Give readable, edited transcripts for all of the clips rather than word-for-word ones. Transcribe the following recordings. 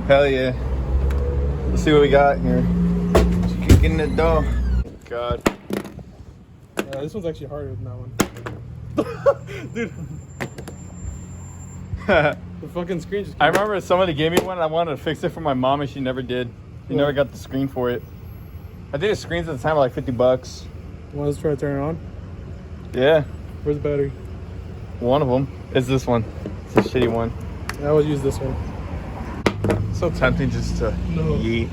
Hell yeah. Let's see what we got here. Just kicking the door. God. This one's actually harder than that one. Dude. The fucking screen just... I remember somebody gave me one and I wanted to fix it for my mom and she never did. She never got the screen for it. I think the screens at the time were like $50. You want us to try to turn it on? Yeah. Where's the battery? One of them is this one. It's a shitty one. I would use this one. So tempting just to yeet.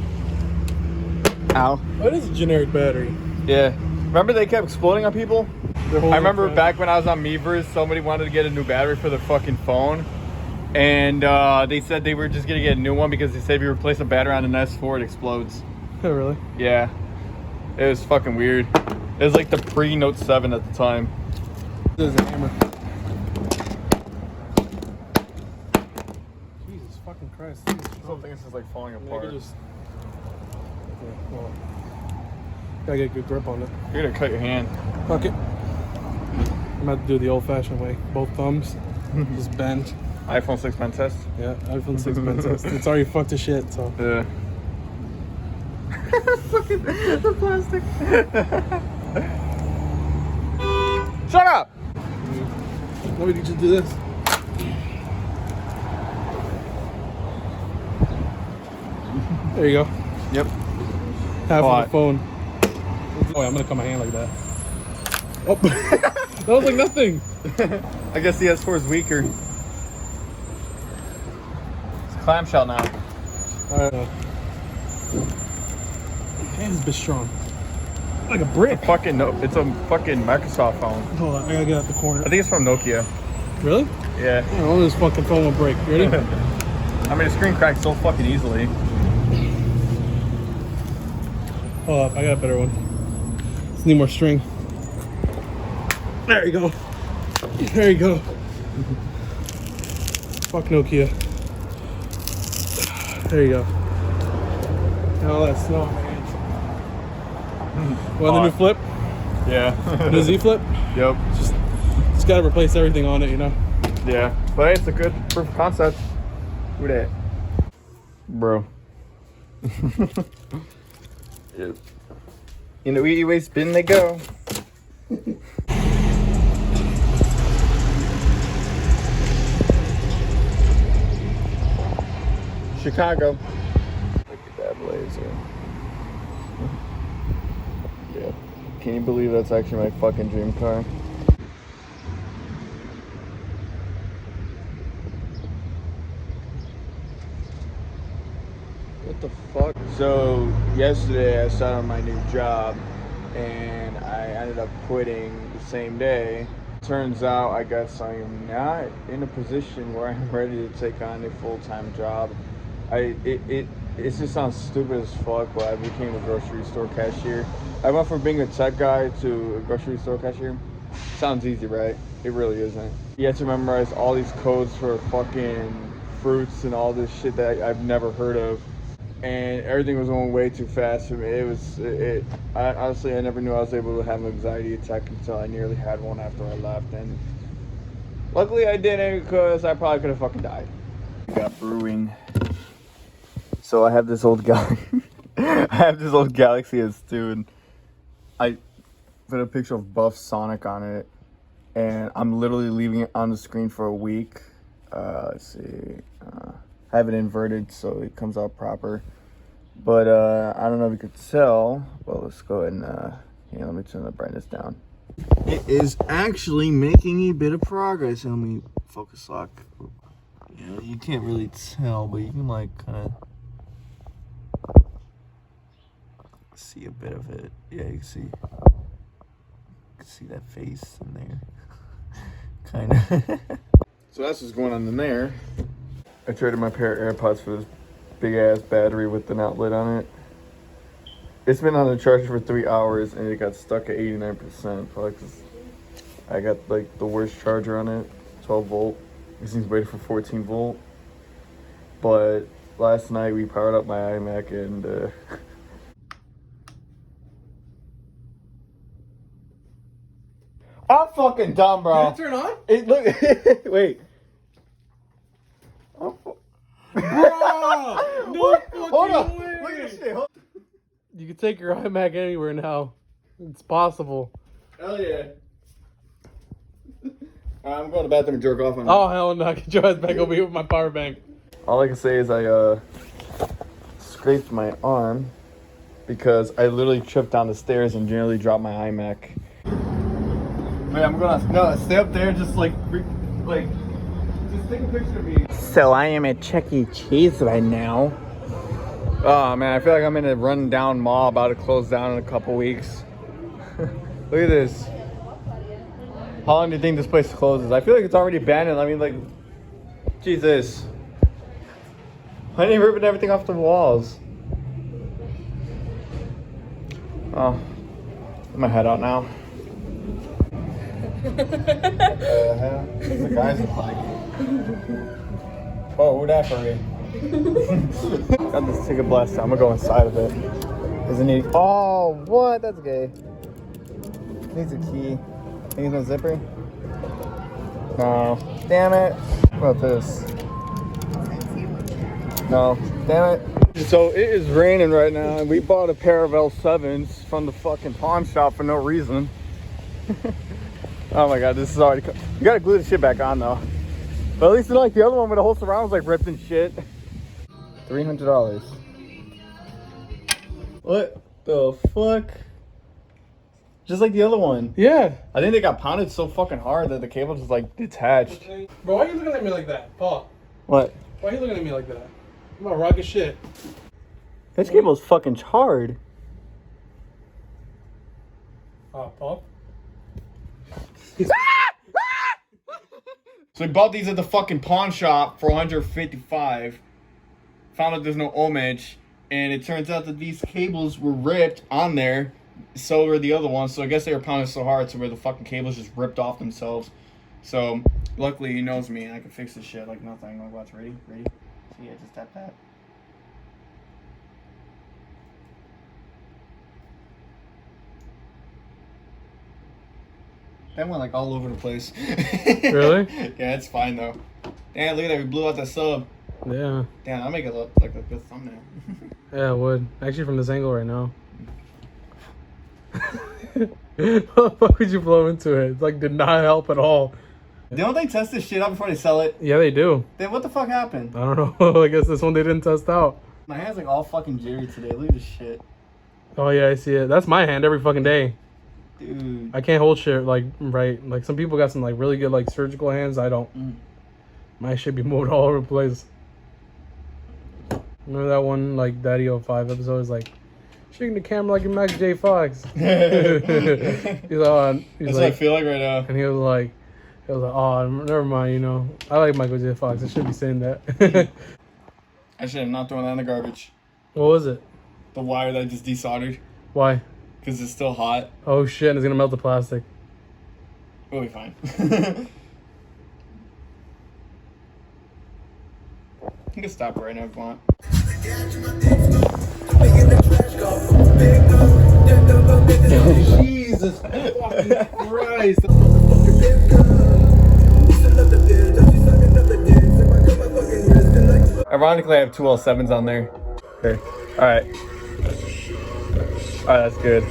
Ow. What is a generic battery? Yeah. Remember they kept exploding on people? I remember fan. back when I was on Meavers, somebody wanted to get a new battery for their fucking phone. And they said they were just going to get a new one because they said if you replace a battery on an S4, it explodes. Oh, really? Yeah. It was fucking weird. It was like the pre-Note 7 at the time. This is a hammer. Jesus fucking Christ. This whole thing is just like falling apart. Well, gotta get a good grip on it. You're going to cut your hand. Fuck it. I'm about to do it the old-fashioned way. Both thumbs, just bend. iPhone 6 pen test? Yeah, iPhone 6 pen test. It's already fucked to shit, so. Yeah. Fucking the plastic. Shut up! No, we can just do this. There you go. Yep. Half on the phone. Oh, yeah, I'm gonna cut my hand like that. Oh, that was like nothing. I guess the S4 is weaker. It's a clamshell now. Hand is a bit strong. Like a brick. It's a fucking Microsoft phone. Hold on, I gotta get out the corner. I think it's from Nokia. Really? Yeah. I don't know, this fucking phone will break. You ready? I mean, the screen cracks so fucking easily. Hold up, I got a better one. Just need more string. There you go. There you go. Fuck Nokia. There you go. And all that snow on my hands. Want the new flip? Yeah. The Z flip? Yep. Just gotta replace everything on it, you know? Yeah. But hey, it's a good proof of concept. Who that? Bro. Yep. In the wee way spin they go. Chicago. Look at that blazer. Yeah. Can you believe that's actually my fucking dream car? What the fuck? So yesterday I started on my new job and I ended up quitting the same day. Turns out I guess I am not in a position where I'm ready to take on a full-time job. It just sounds stupid as fuck, but I became a grocery store cashier. I went from being a tech guy to a grocery store cashier. Sounds easy, right? It really isn't. You have to memorize all these codes for fucking fruits and all this shit that I've never heard of. And everything was going way too fast for me. Honestly, I never knew I was able to have an anxiety attack until I nearly had one after I left. And luckily I didn't, because I probably could have fucking died. Got brewing. So I have this old Galaxy S2, and I put a picture of Buff Sonic on it, and I'm literally leaving it on the screen for a week. Let's see. I have it inverted so it comes out proper. But I don't know if you could tell. Well, let's go ahead and here, let me turn the brightness down. It is actually making a bit of progress. Let me focus lock. Yeah, you can't really tell, but you can like kind of see a bit of it. Yeah, you can see that face in there. Kind of. So that's what's going on in there. I traded my pair of AirPods for this big ass battery with an outlet on it. It's been on the charger for 3 hours and it got stuck at 89%. Probably 'cause I got like the worst charger on it, 12 volt. This thing's rated for 14 volt. But last night we powered up my iMac and I'm fucking dumb, bro. Did it turn on? It look. Wait. Bro! take your iMac anywhere now. It's possible. Hell yeah. I'm going to the bathroom and jerk off on Oh, hell no. Get your ass back over here with my power bank. All I can say is I scraped my arm because I literally tripped down the stairs and nearly dropped my iMac. Wait, I'm gonna stay up there, just like just take a picture of me. So I am at Chuck E. Cheese right now. Oh man, I feel like I'm in a run-down mall about to close down in a couple weeks. Look at this. How long do you think this place closes? I feel like it's already abandoned. I mean, like, Jesus. I ain't ripping everything off the walls. Oh, get my head out now. The guys look like. Oh, who that for me? Got this ticket blast. I'm gonna go inside of it. Doesn't need. Oh, what? That's gay. Needs a key. Think it's no zipper? No. Damn it. What about this? No. Damn it. So it is raining right now, and we bought a pair of L7's from the fucking pawn shop for no reason. Oh my god, this is already. You gotta glue the shit back on though. But at least it's like the other one where the whole surround was like ripped and shit. $300. What the fuck? Just like the other one. Yeah. I think they got pounded so fucking hard that the cable just like detached. Bro, why are you looking at me like that? Paul. What? Why are you looking at me like that? I'm about rocket shit. This cable is fucking charred. Oh, Paul. So we bought these at the fucking pawn shop for $155. Found out there's no ohmage, and it turns out that these cables were ripped on there. So were the other ones. So I guess they were pounded so hard to where the fucking cables just ripped off themselves. So luckily he knows me and I can fix this shit like nothing. Like, watch, ready? Ready? See, I just tap that. That went like all over the place. Really? Yeah, it's fine though. Damn, look at that. We blew out that sub. Yeah. Damn, that'll make it look like a good thumbnail. Yeah, it would. Actually, from this angle right now. How the fuck would you blow into it? It like did not help at all. Don't they test this shit out before they sell it? Yeah, they do. Then what the fuck happened? I don't know. I guess this one they didn't test out. My hand's like all fucking jittery today. Look at this shit. Oh yeah, I see it. That's my hand every fucking day. Dude. I can't hold shit like right. Like some people got some like really good like surgical hands. I don't. My shit be moved all over the place. Remember that one like Daddy 05 episode is like shaking the camera like you're Max J. Fox. He's That's what I feel like right now. And he was like, oh, never mind, you know. I like Michael J. Fox. I should be saying that. I should have not thrown that in the garbage. What was it? The wire that I just desoldered. Why? Because it's still hot. Oh shit, and it's gonna melt the plastic. We'll be fine. You can stop right now if you want. Jesus fucking Christ. Ironically, I have two L7's on there. Okay. Alright. Alright, that's good.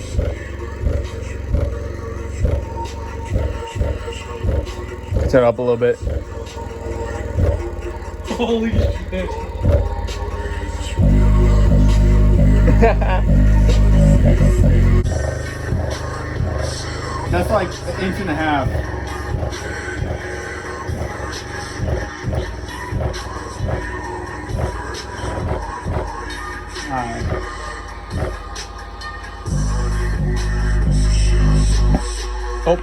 Turn it up a little bit. Holy shit. That's like an inch and a half. Alright. Oh.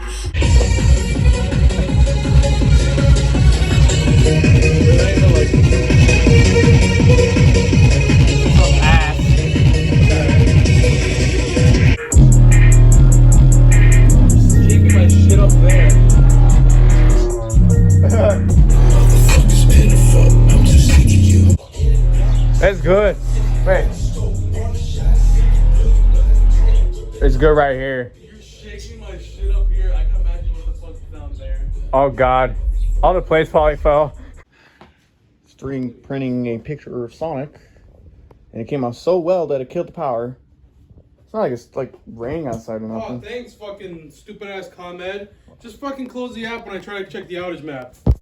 It's good. Wait. It's good right here. You're shaking my shit up here. I can imagine what the fuck's down there. Oh god. All the plates probably fell. String printing a picture of Sonic. And it came out so well that it killed the power. not like it's like raining outside or Oh, nothing. thanks, fucking stupid ass ComEd. Just fucking close the app when I try to check the outage map.